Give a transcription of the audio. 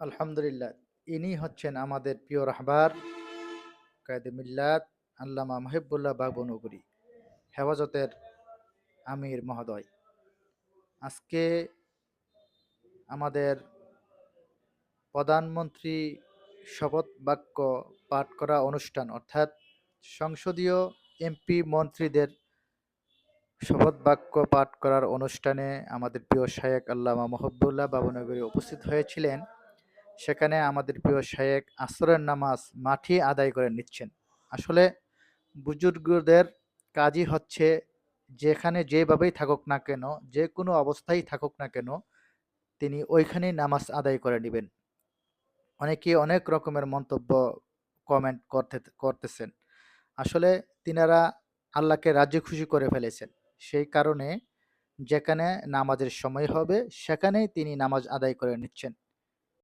আলহামদুলিল্লাহ। ইনি হচ্ছেন আমাদের প্রিয় রাহবার কায়েদে মিল্লাত আল্লামা মাহিবুল্লাহ বাবনগরী, হেফাজতের আমির মহোদয়। আজকে আমাদের প্রধানমন্ত্রী শপথ বাক্য পাঠ করা অনুষ্ঠান, অর্থাৎ সংসদীয় এমপি মন্ত্রীদের শপথ বাক্য পাঠ করার অনুষ্ঠানে আমাদের প্রিয় শায়েখ আল্লামা মাহবুবুল্লাহ বাবনগরী উপস্থিত হয়েছিলেন। সেখানে আমাদের প্রিয় শায়েখ আসরের নামাজ মাঠে আদায় করে নিচ্ছেন। আসলে বুজুর্গদের কাজই হচ্ছে যেখানে যেভাবেই থাকুক না কেন, যে কোনো অবস্থায় থাকুক না কেন, তিনি ওইখানেই নামাজ আদায় করে নেবেন। অনেকে অনেক রকমের মন্তব্য কমেন্ট করতেছেন। আসলে তিনারা আল্লাহকে রাজি খুশি করে ফেলেছেন। সেই কারণে যেখানে নামাজের সময় হবে সেখানেই তিনি নামাজ আদায় করে নিচ্ছেন।